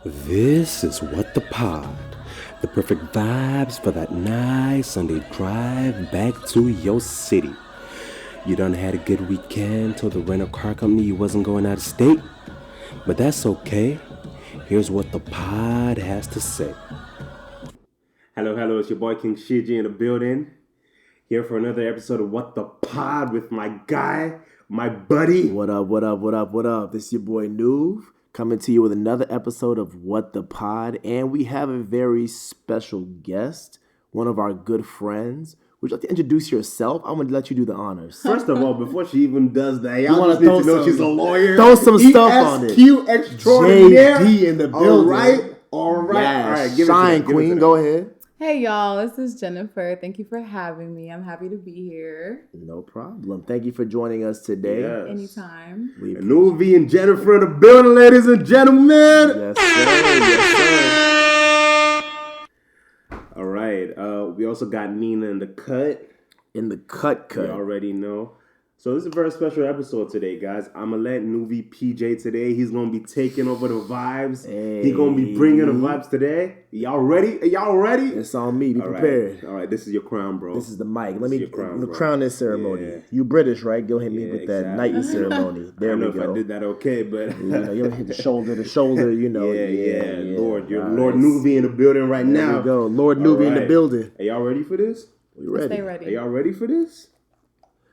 This is What the Pod, the perfect vibes for that nice Sunday drive back to your city. You done had a good weekend, told the rental car company you wasn't going out of state, but that's okay. Here's what the pod has to say. Hello, it's your boy King Siji in the building. Here for another episode of What the Pod with my guy, my buddy. What up? This is your boy Nuv coming to you with another episode of What the Pod. And we have a very special guest, one of our good friends. Would you like to introduce yourself? I'm going to let you do the honors. First of all, before she even does that, y'all just need to know she's a lawyer. Throw some stuff on it. Esq Extraordinaire. JD in the building. All right. Yes. All right, give Shine, it to queen. Go ahead. Hey y'all, this is Jennifer. Thank you for having me. I'm happy to be here. No problem. Thank you for joining us today. Yes. Anytime. Nuvi and Jennifer in the building, ladies and gentlemen. Yes, sir. All right. We also got Nina in the cut. In the cut. You already know. So this is a very special episode today, guys. I'm going to let Nuvi PJ today. He's going to be taking over the vibes. Hey. He's going to be bringing the vibes today. Y'all ready? It's on me. Be prepared. All right. This is your crown, bro. This is the mic. Let This me is your crown, bro. crown this ceremony. Yeah. You British, right? Go hit me Yeah, with that exactly. knightly ceremony. There I don't we know go. if I did that okay, but... You ever hit the shoulder to shoulder, Yeah. Yeah. Lord, you're Nice. Lord Nuvi in the building right There now. we go. Lord Nuvi in the building. Are y'all ready for this? We ready? Stay Are ready. y'all ready for this?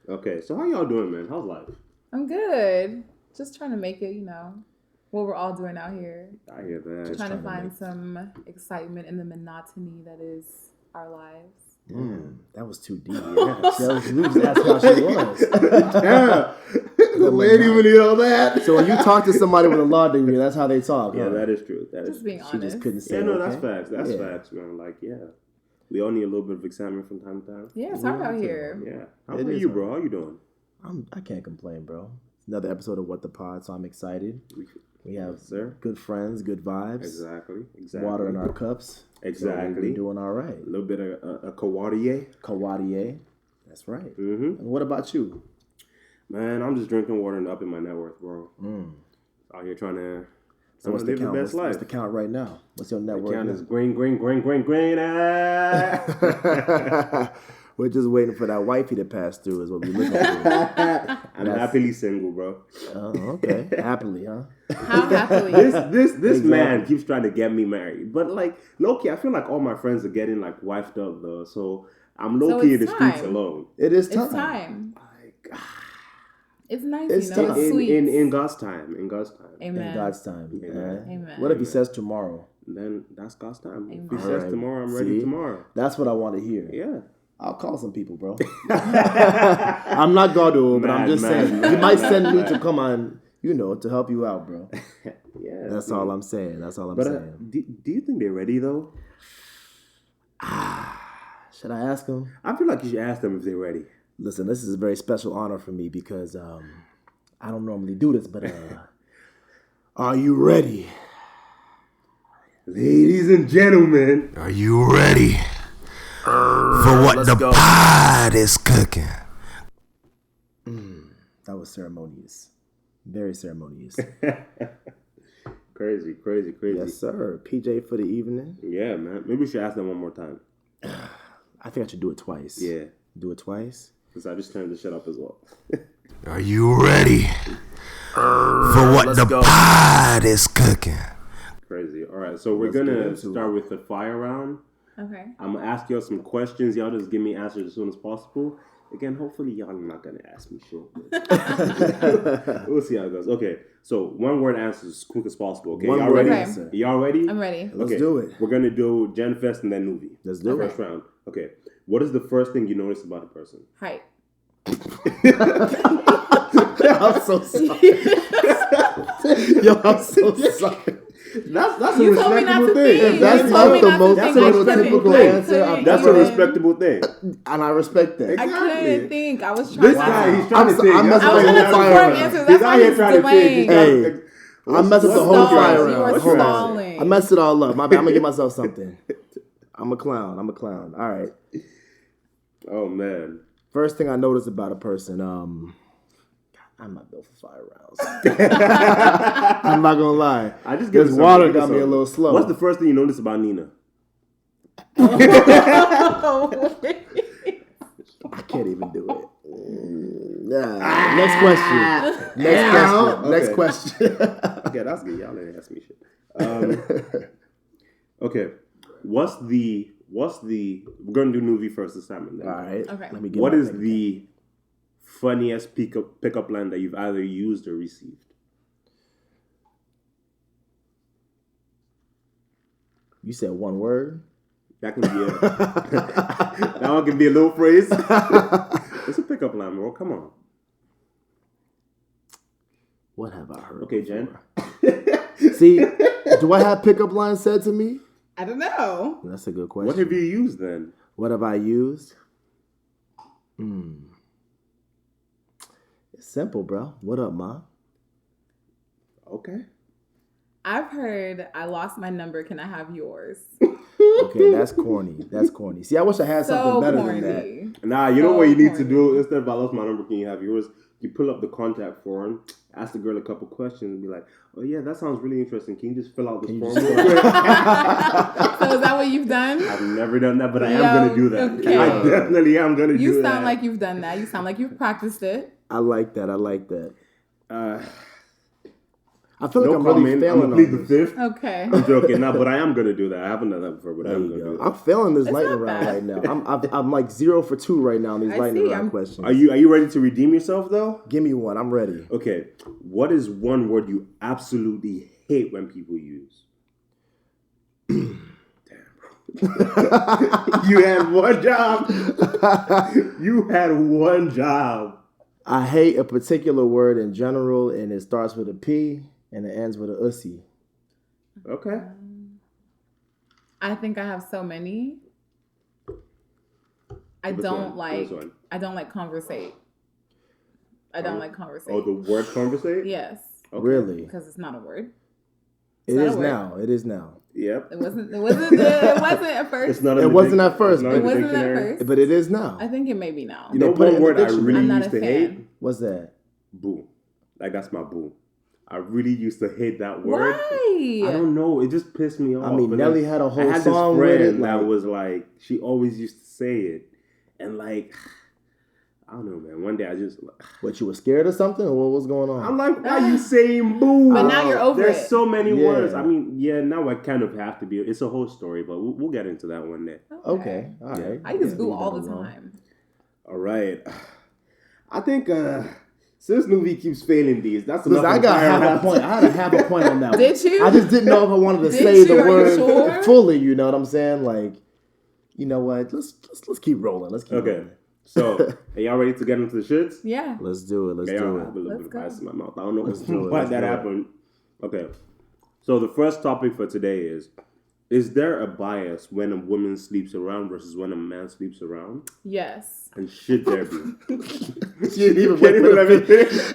Okay, so how y'all doing, man? How's life? I'm good. Just trying to make it, what we're all doing out here. I hear that. Trying to find some excitement in the monotony that is our lives. That was too deep. That's how she was. Yeah. The lady when you know that. So when you talk to somebody with a law degree, that's how they talk. Yeah, huh? that is true. That is Just being She honest. just couldn't say Yeah, no, okay. that's facts. That's Yeah. facts, man. Like, yeah. We all need a little bit of excitement from time to time. Yeah, it's hard out here. Yeah. How It about is you, hard. bro? How you doing? I can't complain, bro. It's another episode of What the Pod, so I'm excited. We have Yes, sir. good friends, good vibes, Exactly. water in our cups. Exactly. So we're doing all right. A little bit of a Kawadier. Kawadier. That's right. Mm-hmm. And what about you? Man, I'm just drinking water and upping my net worth, bro. Out here trying to So what's the live count? the best life. What's the count right now? What's your net The worth? count now? is green. We're just waiting for that wifey to pass through is what we're looking for. I'm happily single, bro. Oh, okay. Happily, huh? How happily? This man keeps trying to get me married. But like, low-key, I feel like all my friends are getting like wifed up though. So I'm low-key in the it's streets time. alone. It is time. It's time. Like, It's nice, It's it's time. sweet. in God's time. In God's time. Amen. In God's time. Amen. Amen. What if he says tomorrow? Then that's God's time. If he Amen. says Alright, tomorrow, I'm ready see? tomorrow. That's what I want to hear. Yeah. I'll call some people, bro. I'm not Godot, but I'm just saying. He might send me to come on, to help you out, bro. Yeah. That's all I'm saying. That's all I'm But saying. do you think they're ready though? Should I ask him? I feel like you should ask them if they're ready. Listen, this is a very special honor for me because I don't normally do this, but are you ready? Ladies and gentlemen, Are you ready for what the pod is cooking? That was ceremonious. Very ceremonious. crazy. Yes, sir. PJ for the evening. Yeah, man. Maybe we should ask them one more time. I think I should do it twice. Yeah, Do it twice? because I just turned the shit up as well. Are you ready for what the pod is cooking? Crazy. All right, so we're Let's get gonna into start with the fire round. Okay. I'm gonna ask y'all some questions. Y'all just give me answers as soon as possible. Again, hopefully y'all are not gonna ask me shit. But we'll see how it goes. Okay, so one word answers as quick as possible. Okay, One y'all word ready? answer. Y'all ready? I'm ready. Let's Okay, do it. We're gonna do Gen Fest and then Nuvi. Let's do it. First round. Okay. What is the first thing you notice about a person? Height. I'm so sorry. Yo, I'm so sorry. That's You told me not to think. If that's You not told me the not most to think. prototypical I couldn't answer, think. That's a Even- respectable thing. And I respect that. I couldn't think. I was trying This to. guy, he's trying to I'm think. messing That's with why the he's whole not- fire Before round. answers, He's that's out why here he's trying to think. Hey, I messed up the whole Stars. fire You round. are Hold on. stalling. I messed it all up. My bad. I'm gonna give myself something. I'm a clown. All right. Oh man. First thing I noticed about a person, God I'm not built for 5 rounds. I'm not gonna lie. I just give this it some- water give it got me a some. little slow. What's the first thing you notice about Nina? I can't even do it. Next question. Next question. Okay, that's good. Y'all didn't ask me shit. Okay, what's the? We're gonna do Nuvi first this time. And then. All right. Okay. Let me get What my is thing. the funniest pickup line that you've either used or received? You said one word. That can be that one can be a little phrase. It's a pickup line, bro. Come on. What have I heard? Okay, Jen. See, do I have pickup lines said to me? I don't know. That's a good question. What have you used then? What have I used? It's simple, bro. What up, Ma? Okay. I've heard I lost my number. Can I have yours? Okay, that's corny. That's corny. See, I wish I had something So better corny. than that. Nah, you know So what you need to corny. do? Instead of I lost my number, can you have yours? You pull up the contact form, ask the girl a couple questions, and be like, "Oh yeah, that sounds really interesting. Can you just fill out this form?" So is that what you've done? I've never done that, but I am Yo, gonna do that. okay. I definitely am gonna do that. You sound like you've done that. You sound like you've practiced it. I like that. I feel like No I'm really comment. I'm failing gonna plead the on this. fifth. Okay. I'm joking, nah, but I am gonna do that. I haven't done that before, but There I'm you gonna do go. that. I'm failing this It's lightning not round bad. right now. I'm like 0 for 2 right now on these I lightning see. round questions. Are you ready to redeem yourself though? Give me one. I'm ready. Okay. What is one word you absolutely hate when people use? You had one job. You had one job. I hate a particular word in general, and it starts with a P and it ends with a ussy. Okay. I think I have so many. I Which don't one? Which like. one? I don't like conversate. I don't like conversate. Oh, the word conversate? Yes, Okay. Really? because it's not a word. It not is a word. now. It is now. Yep. It wasn't. It wasn't at first. It's not. It wasn't at first, It's not but- in the It wasn't at dictionary. first. But it is now. I think it may be now. You know They put it one in the word I dictionary. really I'm not used a to hate? fan. What's that? Boo. Like that's my boo. I really used to hate that word. Why? I don't know. It just pissed me off. I mean, But Nelly then had a I whole had song this with friend it. that Like, was like, she always used to say it, and like, I don't know, man. One day I just, what, you were scared of something, or what was going on? I'm like, why you saying boo? But now you're over There's it. so many Yeah. words. I mean, yeah, now I kind of have to be. It's a whole story, but we'll get into that one day. Okay, all right. I use Yeah, boo leave all that the alone. time. All right. I think since Nuvi keeps failing these, that's Listen, enough. I of got fire half a rounds. point. I had a half a point on that one. Did you? I just didn't know if I wanted to Did say the you? Are you word sure? fully. You know what I'm saying? Like, you know what? Let's keep rolling. Let's keep Okay. rolling. So, are y'all ready to get into the shits? Yeah. Let's do it. Let's Okay, do I have a it. little Let's bit of go. ice in my mouth. I don't know do it, why let's that do it. happened. Okay. So the first topic for today is there a bias when a woman sleeps around versus when a man sleeps around? Yes. And should there be? She didn't even Can't wait for even let me the finish.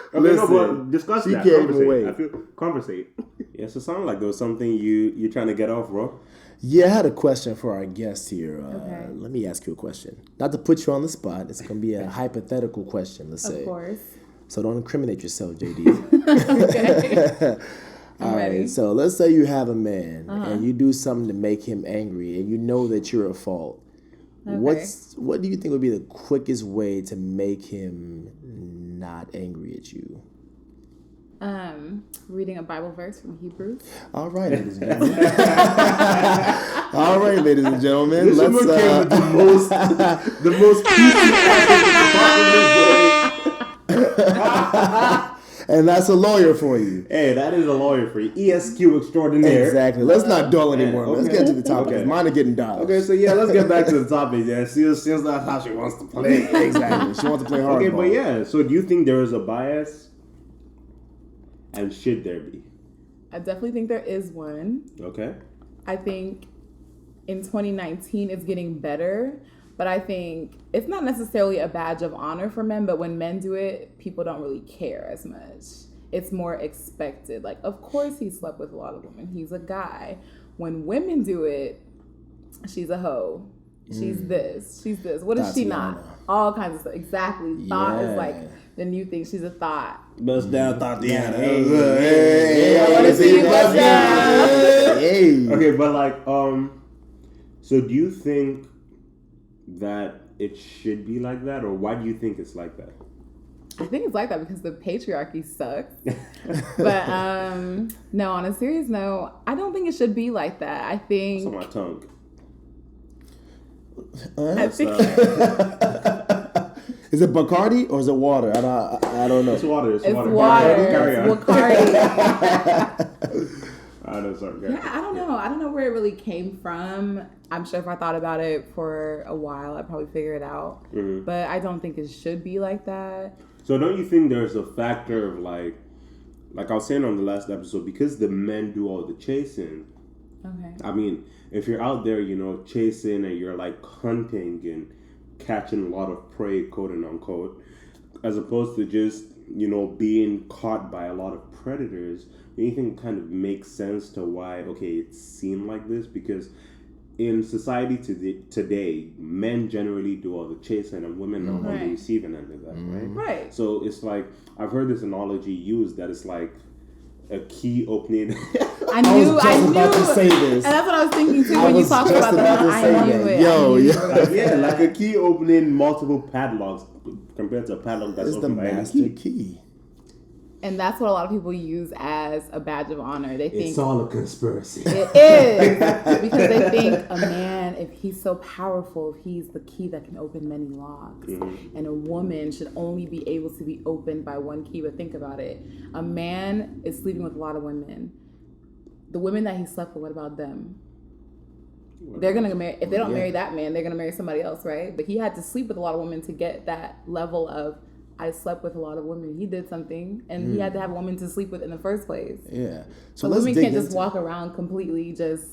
Okay, Listen, no, but discuss she that. can't even Conversate. wait. I feel conversate. Yes, it sounds like there was something you're trying to get off, bro. Yeah, I had a question for our guest here. Okay. Let me ask you a question. Not to put you on the spot. It's going to be a hypothetical question, let's say. Of course. So don't incriminate yourself, JD. Okay. All ready. right. So let's say you have a man and you do something to make him angry and you know that you're at fault. What do you think would be the quickest way to make him not angry at you? Reading a Bible verse from Hebrews. All right, ladies and gentlemen. All right, ladies and gentlemen. This Let's woman came with the most and that's a lawyer for you. Hey, that is a lawyer for you. Esq Extraordinaire. Exactly. Let's not dwell anymore. okay. Let's get to the topic. Okay. Mine are getting dialed. Okay, so yeah, let's get back to the topic. Yeah, since that's how she wants to play. Exactly. She wants to play hardball. Okay, but yeah, so do you think there is a bias? And should there be? I definitely think there is one. Okay. I think in 2019 it's getting better, but I think it's not necessarily a badge of honor for men, but when men do it, people don't really care as much. It's more expected. Like, of course he slept with a lot of women. He's a guy. When women do it, she's a hoe. She's this. She's this. What is she not? Tatiana. All kinds of stuff. Exactly. Thought is like then you think she's a thought. Bust down, thought the answer. I want to see you bust down. Hey. Okay, but like, so do you think that it should be like that, or why do you think it's like that? I think it's like that because the patriarchy sucks. But no, on a serious note, I don't think it should be like that. I think. It's on my tongue. I think. Is it Bacardi or is it water? I don't know. It's water. It's water. Carry on. I know, sorry. Yeah, I don't know. I don't know where it really came from. I'm sure if I thought about it for a while, I'd probably figure it out. Mm-hmm. But I don't think it should be like that. So don't you think there's a factor of like I was saying on the last episode, because the men do all the chasing. Okay. I mean, if you're out there, chasing and you're like hunting and catching a lot of prey, quote and unquote, as opposed to just, being caught by a lot of predators, anything kind of makes sense to why, okay, it's seen like this? Because in society today, men generally do all the chasing and women are on the receiving end of that, right? Right. So it's like, I've heard this analogy used that it's like a key opening. I knew. About to say this. And that's what I was thinking too when you talked about that. I knew it. Like a key opening multiple padlocks compared to a padlock that's it's the opened by a master key. key. And that's what a lot of people use as a badge of honor. They think it's all a conspiracy. It is. Because they think a man, if he's so powerful, if he's the key that can open many locks. Mm-hmm. And a woman should only be able to be opened by one key. But think about it. A man is sleeping with a lot of women. The women that he slept with, what about them? They're going to marry, if they don't marry that man, they're going to marry somebody else, right? But he had to sleep with a lot of women to get that level of, I slept with a lot of women. He did something, and he had to have a woman to sleep with in the first place. Yeah. So women can't just walk around completely just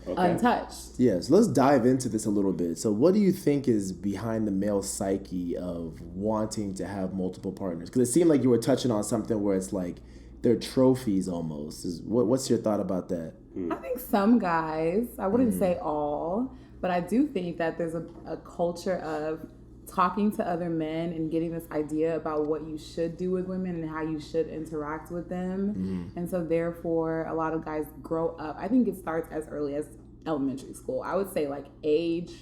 untouched. Yeah, so let's dive into this a little bit. So what do you think is behind the male psyche of wanting to have multiple partners? Because it seemed like you were touching on something where it's like they're trophies almost. What's your thought about that? I think some guys, I wouldn't say all, but I do think that there's a culture of talking to other men and getting this idea about what you should do with women and how you should interact with them. Mm-hmm. And so therefore, a lot of guys grow up. I think it starts as early as elementary school. I would say like age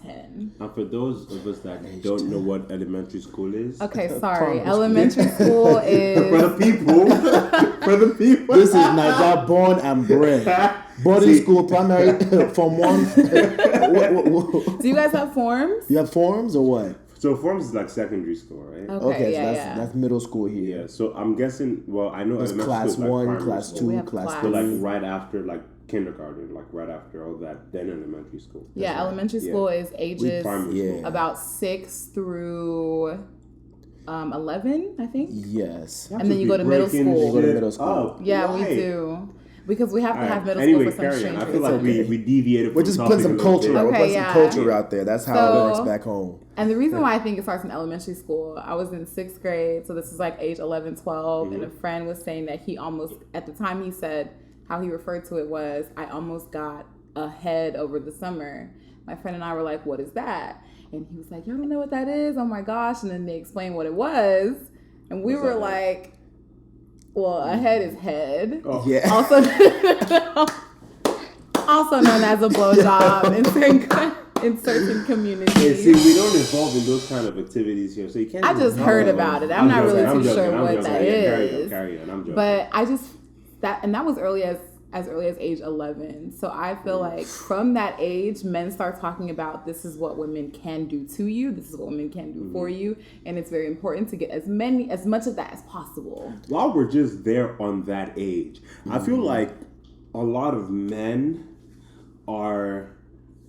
10. And for those of us that don't know what elementary school is. Okay, sorry. Elementary school is... For the people. This is Niger born and bred. Boarding school, primary, Form 1. Do you guys have forms? You have forms or what? So forms is like secondary school, right? Okay, so that's middle school here. Yeah, so I'm guessing, I know there's class 1, class 2, class 3. So like right after like kindergarten, like right after all that, then elementary school. Yeah, elementary school is ages about 6 through 11, I think. Yes. And then you go to middle school. You go to middle school. Oh, yeah, we do. Because we have to have middle school for some strange I feel like we deviated from we're just putting some culture out. We're putting some culture out there. That's how it works back home. And the reason why I think it starts in elementary school, I was in 6th grade, so this is like age 11, 12, and a friend was saying that he almost, at the time he said, how he referred to it was, I almost got ahead over the summer. My friend and I were like, what is that? And he was like, y'all don't know what that is? Oh my gosh. And then they explained what it was. And we were like, well, a head is head. Oh. Yeah. Also known as a blowjob in certain communities. Hey, see, we don't involve in those kind of activities here, so you can't. I just heard about it. I'm not really too sure what that is. Carry on. I'm joking. But that was as early as age 11. So I feel like from that age, men start talking about this is what women can do to you. This is what women can do for you. And it's very important to get as much of that as possible. While we're just there on that age, I feel like a lot of men are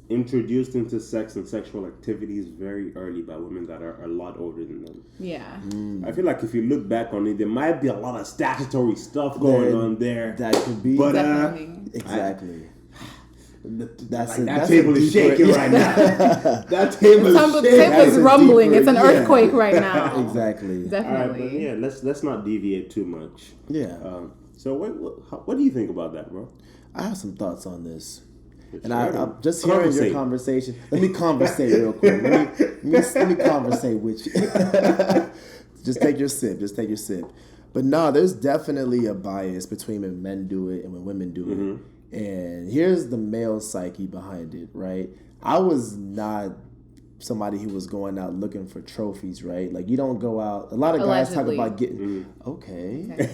introduced into sex and sexual activities very early by women that are a lot older than them. Yeah. I feel like if you look back on it, there might be a lot of statutory stuff going on there. That could be. But exactly. That table is shaking right now. That table is shaking. The table is rumbling. It's an earthquake right now. Exactly. Definitely. All right, but let's not deviate too much. Yeah. So what do you think about that, bro? I have some thoughts on this. And I'm just hearing your conversation. Let me conversate real quick. Let me conversate with you. Just take your sip. Just take your sip. But no, there's definitely a bias between when men do it and when women do it. And here's the male psyche behind it, right? I was not somebody who was going out looking for trophies, right? Like, you don't go out. A lot of guys Allegedly. talk about getting. Okay.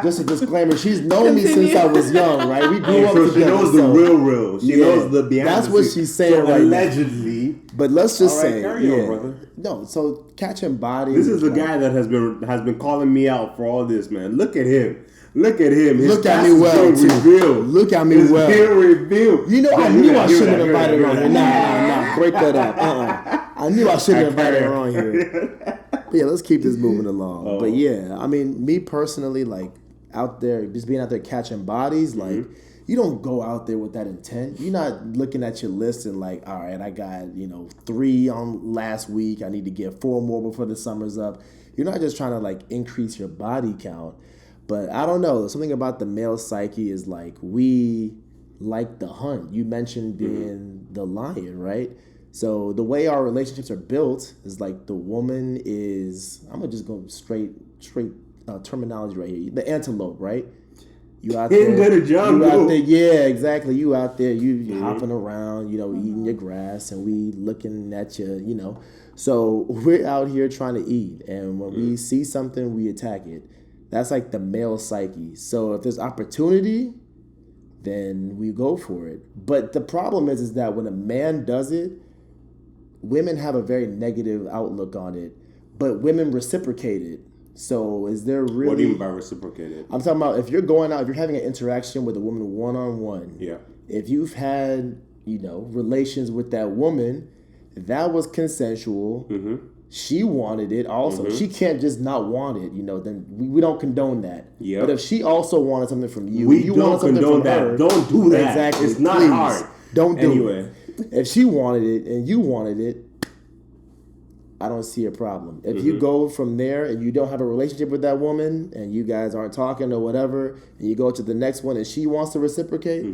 Just a disclaimer. She's known me since I was young, right? We grew up So together. she knows the real. She knows the behind. That's the what scenes. she's saying so right allegedly. now. But let's just All right, say, carry on, brother. No, so catching bodies. This is the guy that has been calling me out for all this, man. Look at him. Look at him. His Look at me well, too. revealed. Look at me It's well. being revealed. You know, I Yeah, knew I hear shouldn't that, have invited hear her on here. that. Nah, break that up. I knew I shouldn't have invited her on here. But yeah, let's keep this moving along. But yeah, I mean, me personally, like, out there, just being out there catching bodies, like, you don't go out there with that intent. You're not looking at your list and like, all right, I got, 3 on last week. I need to get 4 more before the summer's up. You're not just trying to like increase your body count. But I don't know. Something about the male psyche is like, we like the hunt. You mentioned being the lion, right? So the way our relationships are built is like the woman is, I'm going to just go straight terminology right here. The antelope, right? You out there. Yeah, exactly. You out there, you hopping around, eating your grass, and we looking at you, So we're out here trying to eat. And when we see something, we attack it. That's like the male psyche. So if there's opportunity, then we go for it. But the problem is that when a man does it, women have a very negative outlook on it. But women reciprocate it. So is there really... What do you mean by reciprocated? I'm talking about if you're going out, if you're having an interaction with a woman one-on-one. Yeah. If you've had, relations with that woman, that was consensual. She wanted it also. She can't just not want it, then we don't condone that. Yeah. But if she also wanted something from you, We you don't wanted something condone from that. her. Don't do that. Exactly. It's not Please, hard. Don't do Anyway. it. If she wanted it and you wanted it, I don't see a problem. If you go from there and you don't have a relationship with that woman and you guys aren't talking or whatever, and you go to the next one and she wants to reciprocate,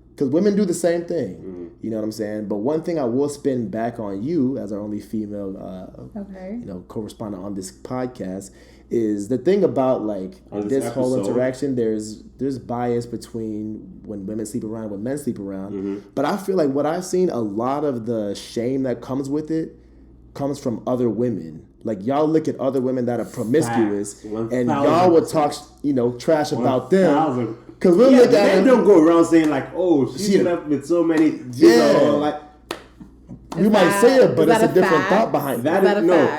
because women do the same thing. You know what I'm saying? But one thing I will spin back on you as our only female co-respondent on this podcast is the thing about like this whole interaction, there's bias between when women sleep around and when men sleep around. But I feel like what I've seen, a lot of the shame that comes with it comes from other women. Like, y'all look at other women that are promiscuous, and y'all would talk, trash about them. Because we'll look at them. Don't go around saying like, "Oh, she slept with so many." You might say it, but it's a different thought behind that.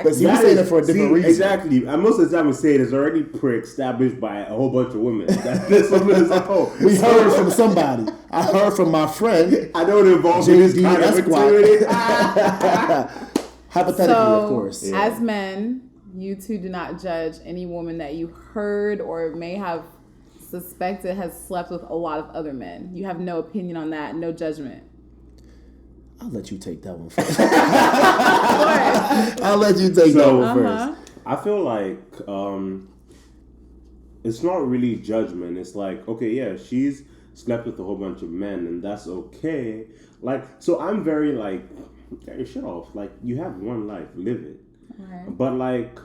But see, we're saying it for a different reason. Exactly. And most of the time we say it is already pre-established by a whole bunch of women. This woman is like, oh, we heard from somebody. I heard from my friend. I don't involve in this kind of activity. Hypothetically, of course. Yeah. As men, you two do not judge any woman that you heard or may have suspected has slept with a lot of other men. You have no opinion on that, no judgment. I'll let you take that one first. I'll let you take that one first. I feel like it's not really judgment. It's like, okay, yeah, she's slept with a whole bunch of men, and that's okay. Like, so I'm very like, get your shit off. Like, you have one life, live it. Okay. But like,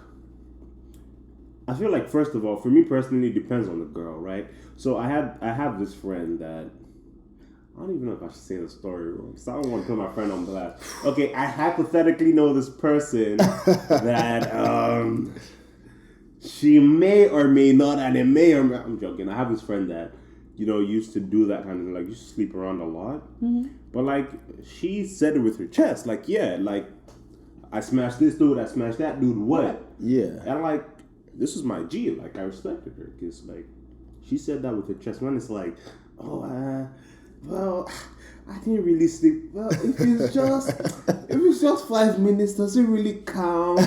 I feel like, first of all, for me personally, it depends on the girl, right? So I have this friend that, I don't even know if I should say the story wrong, so I don't want to put my friend on blast. Okay, I hypothetically know this person that she may or may not, and it may or may, I'm joking. I have this friend that, used to do that kind of thing, like, used to sleep around a lot. But like, she said it with her chest, like, yeah, like, I smashed this dude, I smashed that dude, what? Yeah. And like, this is my G, like, I respected her, because like, she said that with her chest. When it's like, well, I didn't really sleep. Well, if it's just 5 minutes, does it really count?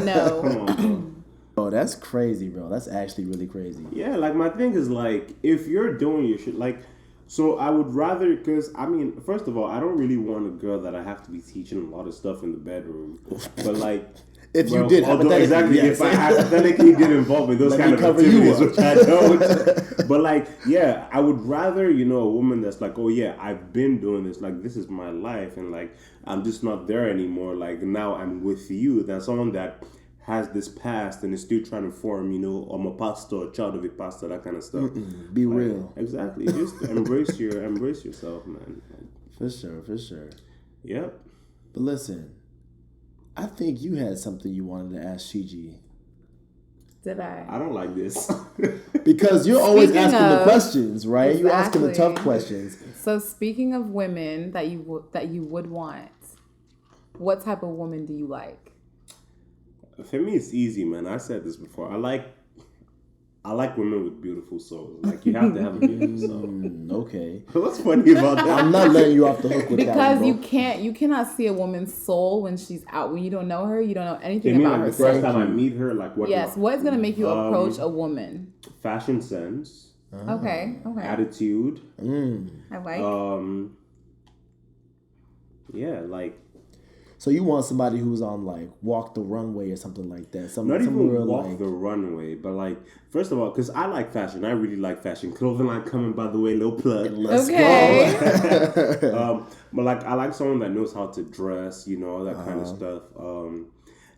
No. Come on, bro. Oh, that's crazy, bro. That's actually really crazy. Yeah, like, my thing is like, if you're doing your shit, like, so I would rather, because, I mean, first of all, I don't really want a girl that I have to be teaching a lot of stuff in the bedroom. But like, if you did, exactly, yes. If I hypothetically get involved in those kind of activities, which I don't. But like, yeah, I would rather, a woman that's like, oh yeah, I've been doing this, like, this is my life, and like, I'm just not there anymore, like, now I'm with you, than someone that has this past and is still trying to form, I'm a pastor, a child of a pastor, that kind of stuff. Be real. Exactly. Just embrace yourself, man. For sure. Yep. But listen, I think you had something you wanted to ask Siji. Did I? I don't like this. Because you're always Speaking asking the of- questions, right? You're asking the tough Exactly. questions. So speaking of women that you would want, what type of woman do you like? For me, it's easy, man. I said this before. I like women with beautiful souls. Like, you have to have a beautiful soul. Okay. What's funny about that? I'm not letting you off the hook with that Because one, you bro. cannot see a woman's soul when she's out. When you don't know her, you don't know You anything mean about like her the first soul. time I meet her, like what? Yes, what is gonna make you approach a woman? Fashion sense, Okay. attitude. I like. Yeah, like So you want somebody who's on like Walk the Runway or something like that? not even real, walk like, the runway, but like first of all, because I like fashion. I really like fashion. Clothing line coming, by the way, little plug. Let's Okay. go. But like I like someone that knows how to dress, all that kind of stuff.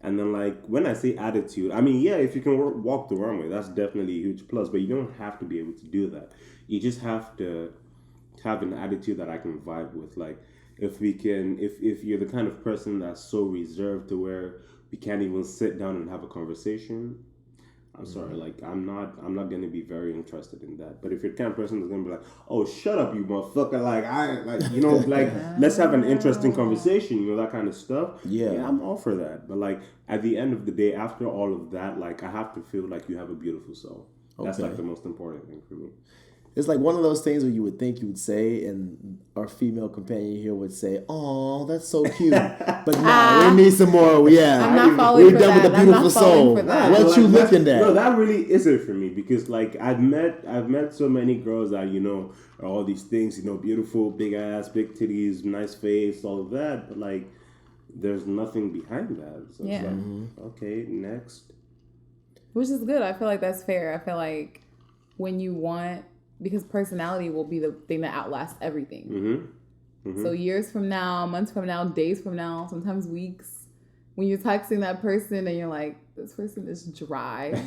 And then like when I say attitude, I mean if you can walk the runway, that's definitely a huge plus. But you don't have to be able to do that. You just have to have an attitude that I can vibe with. Like if you're the kind of person that's so reserved to where we can't even sit down and have a conversation, I'm sorry, like I'm not gonna be very interested in that. But if you're the kind of person that's gonna be like, oh, shut up, you motherfucker, let's have an interesting conversation, that kind of stuff. Yeah, I'm all for that. But like at the end of the day, after all of that, like I have to feel like you have a beautiful soul. That's like the most important thing for me. It's like one of those things where you would think you would say, and our female companion here would say, "Oh, that's so cute," but nah, we need some more. Yeah, I'm not falling we're for done that. with the I'm not beautiful falling soul. for that. What you looking at? No, that really isn't for me because like I've met so many girls that are all these things, beautiful, big ass, big titties, nice face, all of that, but like there's nothing behind that. So Yeah. it's like, okay, next. Which is good. I feel like that's fair. I feel like when you want, because personality will be the thing that outlasts everything. So years from now, months from now, days from now, sometimes weeks, when you're texting that person and you're like, this person is dry.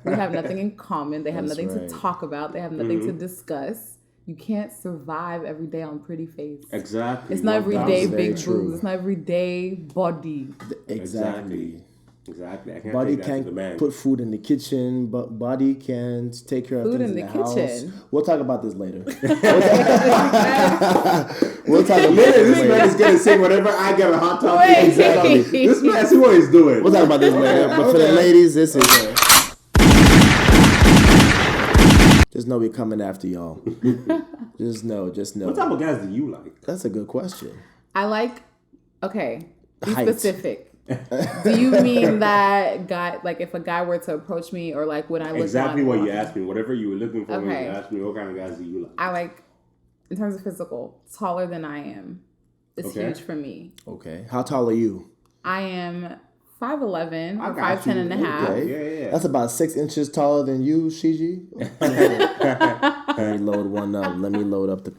We have nothing in common. They have That's nothing right. to talk about. They have nothing to discuss. You can't survive every day on pretty face. Exactly. It's not every day very big true. boobs. It's not every day body. Exactly. Exactly. I can't Body take that to the can't bank. put food in the kitchen, but body can take care of Food things in in the the house. kitchen. We'll talk about this later. We'll talk about This this man later. is gonna say whatever I get a hot topic. Wait. Exactly. This man, see what he's doing. We'll talk about this later. But for the ladies, this is just know we're coming after y'all. Just know. What type of guys do you like? That's a good question. I like, okay, be Height. specific. Do you mean that guy, like if a guy were to approach me or like when I look Exactly on- what you asked me. Whatever you were looking for when Okay. you asked me, what kind of guys do you like? I like, in terms of physical, taller than I am. It's Okay. huge for me. Okay. How tall are you? I am 5'11", I got 5'10" and a you. half. Okay. Yeah. That's about 6 inches taller than you, Siji. Let me load one up. Let me load up the.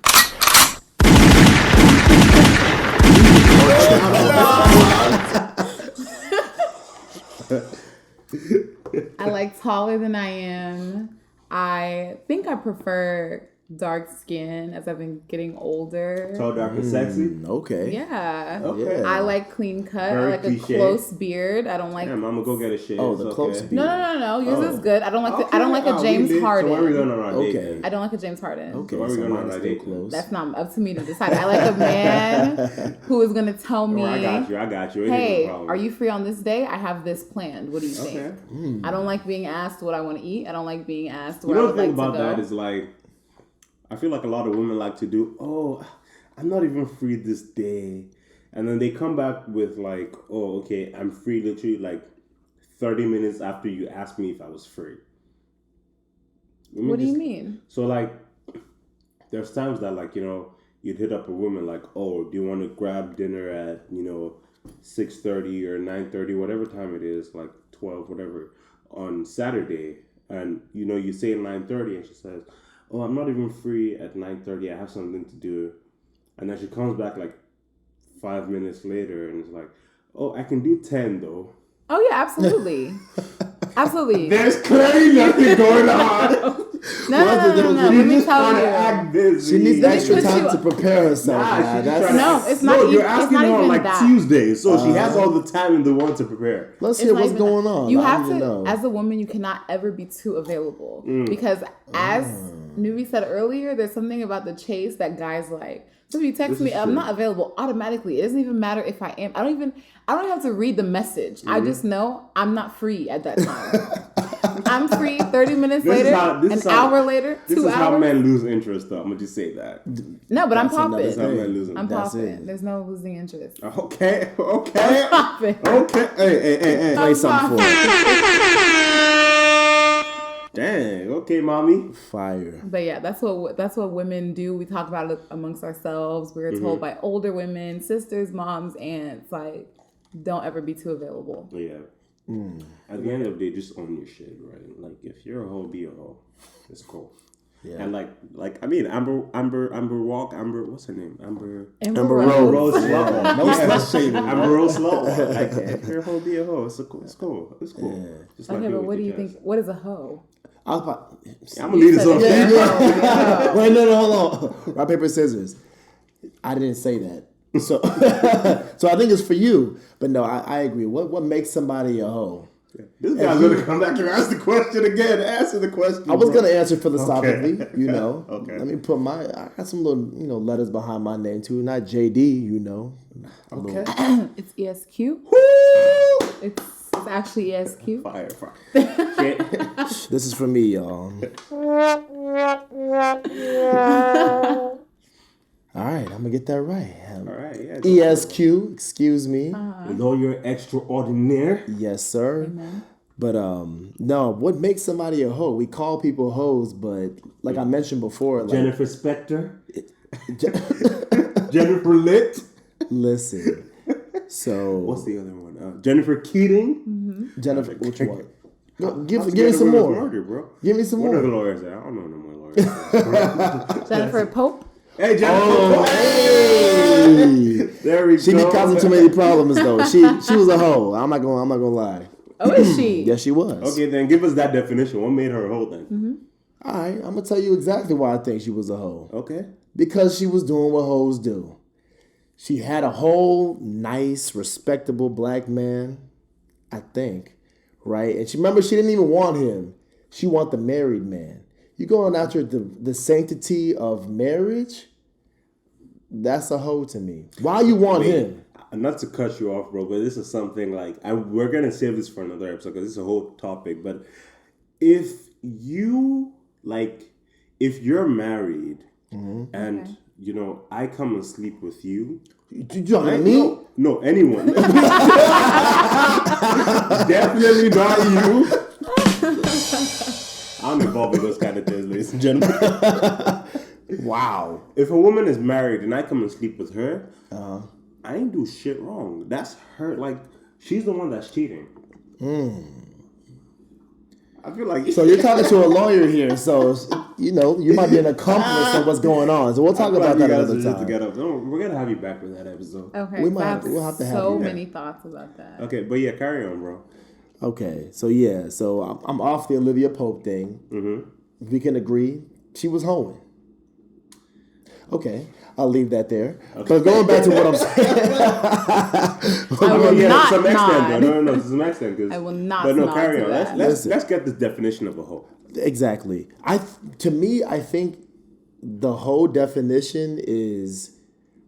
I like taller than I am. I think I prefer dark skin as I've been getting older. Tall, dark, and sexy. Okay. Yeah. Okay. Yeah. I like clean cut. Very I like cliche. a close beard. I don't like. Damn, I'm gonna go get a shave. Oh, the close beard. No. Yours Oh. is good. I don't like. I don't like a we James lit. Harden. So why are we going on our date? Okay. then? I don't like a James Harden. Okay, why are we so going on mine is that still date then? close. That's not up to me to decide. I like a man who is going to tell me, Oh, I got you. Ain't even hey, a problem. are you free on this day? I have this planned. What do you think? Okay. I don't like being asked what I want to eat. I don't like being asked You where I know would the thing like about to go. that is like, I feel like a lot of women like to do, oh, I'm not even free this day. And then they come back with like, oh, okay, I'm free literally like 30 minutes after you asked me if I was free. What do you mean? So like, there's times that like, you'd hit up a woman like, oh, do you want to grab dinner at, 6:30 or 9:30, whatever time it is, like 12, whatever, on Saturday. And, you say 9:30 and she says, oh, I'm not even free at 9:30. I have something to do. And then she comes back like 5 minutes later and it's like, oh, I can do 10 though. Oh yeah, absolutely. Absolutely. There's clearly nothing going on. No. Let me tell you. Act busy. She needs extra put time you- to prepare herself. Nah, man. she's That's, trying to- No, it's not. You're It's asking not her on even like that. Tuesday, so she has all the time in the world to prepare. let's It's hear not what's even going that. on. You I have need to, know. as a woman, you cannot ever be too available because, as Nuvi said earlier, there's something about the chase that guys like. So if you text This me, is I'm true. not available automatically. It doesn't even matter if I am. I don't even have to read the message. I just know I'm not free at that time. I'm free 30 minutes This is later, how- this an is how- hour later, This 2 is how hours. men lose interest, though. I'm gonna just say that. No, but I'm That's another popping. This is how men lose I'm interest. That's popping. it. There's no losing interest. Okay. I'm popping. Okay. Hey. Play something for her. Dang. Okay, mommy. Fire. But yeah, that's what women do. We talk about it amongst ourselves. We're told by older women, sisters, moms, aunts, like, don't ever be too available. Yeah. At the end of the day, just own your shit, right? Like, if you're a hoe, be a hoe. It's cool. Yeah. And like I mean, Amber, what's her name? Amber Rose. Rose Sloan. No slut shaming. Amber Rose Sloan. Like, if you're a hoe, be a hoe. It's cool. It's cool. Yeah. Just like Okay, you but with what do your you chest. think? What is a hoe? I was about, I'm gonna leave this said up it. there. Yeah. Wait, no, hold on. Rock, paper, scissors. I didn't say that. So, so I think it's for you. But no, I agree. What makes somebody a hoe? This guy's gonna come back and ask the question again. Answer the question. I was bro. gonna answer philosophically, you know. Okay. Let me put I got some little, letters behind my name too. Not JD, you know. Okay. It's ESQ. It's actually ESQ. Fire. Shit. This is for me, y'all. All right, I'm gonna get that right. All right. Yeah. ESQ, excuse me. With all your extraordinaire. Yes, sir. Amen. But no, what makes somebody a hoe? We call people hoes, but like I mentioned before, like, Jennifer Spector. Jennifer Litt. listen. So What's the other one? Jennifer Keating. Jennifer, which one? Go, give How's me some Jennifer more. Murder, bro. Give me some What are the more. lawyers at? I don't know no more lawyers. Jennifer Pope. Hey, Jennifer. Oh, hey. There we She go. be causing too many problems though. She was a hoe. I'm not gonna lie. Oh, is she? Yes, she was. Okay, then give us that definition. What made her a hoe then? All right, I'm gonna tell you exactly why I think she was a hoe. Okay. Because she was doing what hoes do. She had a whole nice, respectable black man, I think, right? And she didn't even want him. She wanted the married man. You going after the sanctity of marriage? That's a hoe to me. Why you want him? Not to cut you off, bro, but this is something like we're gonna save this for another episode because this is a whole topic. But if you're married and I come and sleep with you, You talking to me? no, anyone, definitely not you. I'm involved in those kind of things, ladies and gentlemen. Wow. If a woman is married and I come and sleep with her, I ain't do shit wrong. That's her. Like, she's the one that's cheating. I feel like So you're talking to a lawyer here, so you might be an accomplice of what's going on. So we'll talk about that another time. We're gonna have you back for that episode. Okay. We so might- I have we'll have to have so you. many thoughts about that. Okay, but yeah, carry on, bro. Okay, so I'm off the Olivia Pope thing. Mm-hmm. We can agree she was hoeing. Okay, I'll leave that there. Okay. But going back to what I'm saying, I will not to some extent, nod. though. No, to some extent. 'Cause- I will not But no, nod carry to on. that. Let's get this definition of a hoe. exactly. I think the whole definition is,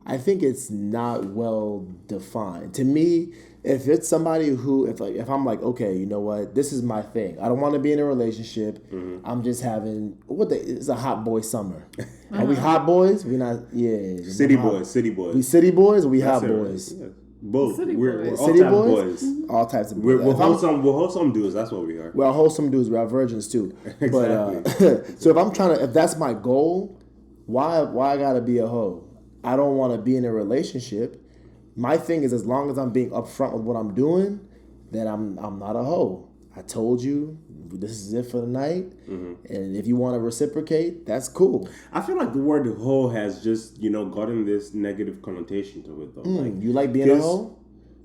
I think it's not well defined. To me, if it's somebody who, if I'm like, okay, you know what, this is my thing. I don't want to be in a relationship. I'm just having it's a hot boy summer. Are we hot boys? We not. Yeah. City boys. We city boys. Or we hot That's it, boys. right? Yeah. Both. City We're boys. all City type of boys? boys. All types of boys. We're If I'm- wholesome dudes. That's what we are. We're wholesome dudes. We're virgins too. Exactly. But so if that's my goal, why I gotta be a hoe? I don't want to be in a relationship. My thing is, as long as I'm being upfront with what I'm doing, then I'm not a hoe. I told you this is it for the night, and if you want to reciprocate, that's cool. I feel like the word hoe has just gotten this negative connotation to it, though. You like being a 'cause- hoe?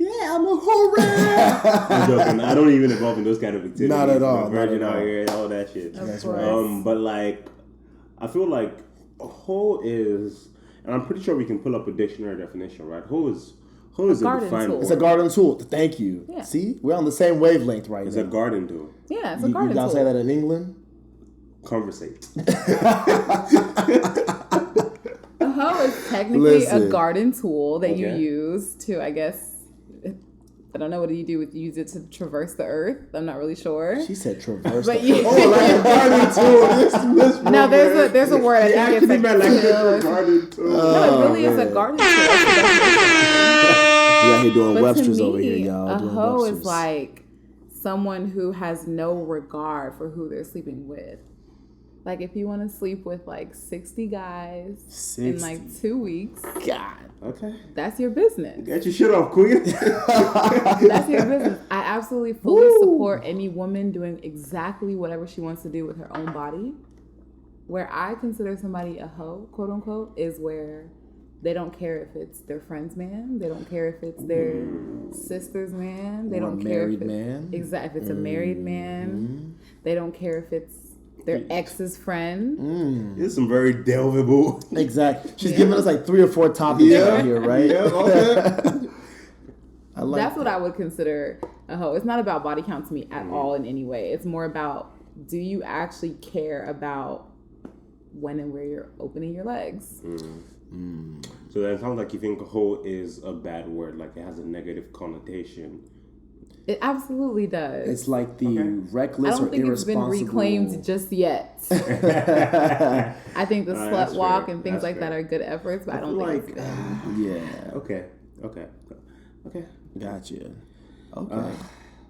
Yeah, I'm a hoe. I'm joking. I don't even involve in those kind of activities. Not at all. Virgin out here and all that shit. That's right. But like, I feel like a hoe is, and I'm pretty sure we can pull up a dictionary definition, right? Hoe is a defined word. It's a garden tool. Thank you. Yeah. See, we're on the same wavelength right It's now. a garden tool. Yeah, it's a garden tool. You tool. say that in England? Conversate. A hoe is technically a garden tool that you use to, I guess, I don't know, what do you do with use it to traverse the earth? I'm not really sure. She said traverse but the earth. Oh, like a garden tool. This no, there's a word. I think it's like a garden tool. No, it really is a garden tool. We out here doing But Webster's to me, over here, y'all. A doing hoe Webster's. is like someone who has no regard for who they're sleeping with. Like if you want to sleep with like 60 guys in like 2 weeks, God. Okay. That's your business. Get your shit off, queen. That's your business. I absolutely fully support any woman doing exactly whatever she wants to do with her own body. Where I consider somebody a hoe, quote unquote, is where they don't care if it's their friend's man. They don't care if it's their sister's man. They don't care if it's a married man. They don't care if it's their ex's friend. This is some very delvable. Exactly. She's giving us like 3 or 4 topics right here, right? Yeah, okay. That's what I would consider a hoe. It's not about body count to me at all in any way. It's more about, do you actually care about when and where you're opening your legs? So then it sounds like you think hoe is a bad word, like it has a negative connotation. It absolutely does. It's like the reckless or irresponsible. I don't think it's been reclaimed just yet. I think the slut walk and things like that are good efforts, but I don't think it's been. Yeah. Okay. Gotcha. Okay.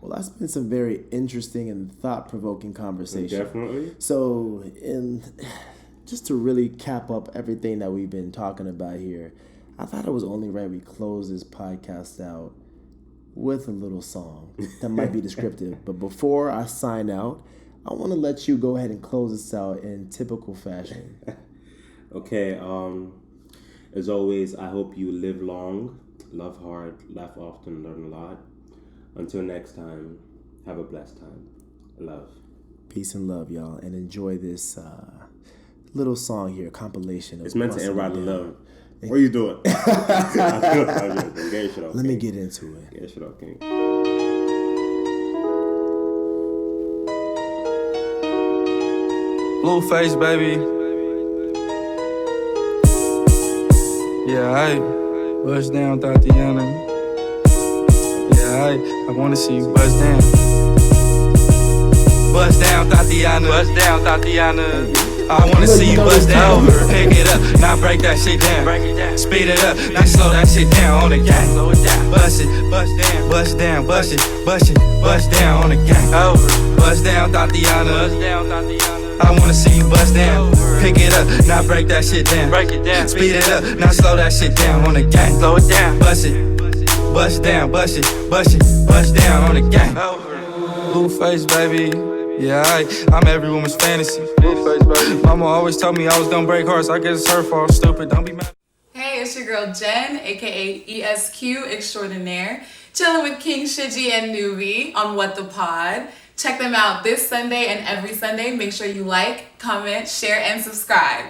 Well, that's been some very interesting and thought-provoking conversation. Definitely. So, just to really cap up everything that we've been talking about here, I thought it was only right we close this podcast out with a little song that might be descriptive. But before I sign out, I want to let you go ahead and close this out in typical fashion. Okay. As always, I hope you live long, love hard, laugh often, learn a lot. Until next time, have a blessed time. Love. Peace and love, y'all, and enjoy this little song here, compilation. It's meant to end right in love. What are you doing? Let me get into it. Get shit up, King. Blueface, baby. Yeah, bust down, Tatiana. Yeah, I wanna see you bust down. Bust down, Tatiana. Bust down, Tatiana. I wanna see you bust down. Pick it up, now break that shit down. Speed it up, now slow that shit down on the gang. Bust it, bust down, bust down, bust it, bust it, bust down on the gang. Bust down, Tatiana. I wanna see you bust down. Pick it up, now break that shit down. Speed it up, now slow that shit down on the gang. Slow it down, bust it, bust down, bust it, bust it, bust down on the gang. Blueface, baby. Yeah, I'm every woman's fantasy. Mama always told me I was gonna break hearts. I guess it's her fault, stupid. Don't be mad. Hey, it's your girl Jen, aka Esq Extraordinaire, chilling with King Siji and Nuvi on What the Pod. Check them out this Sunday and every Sunday. Make sure you like, comment, share, and subscribe.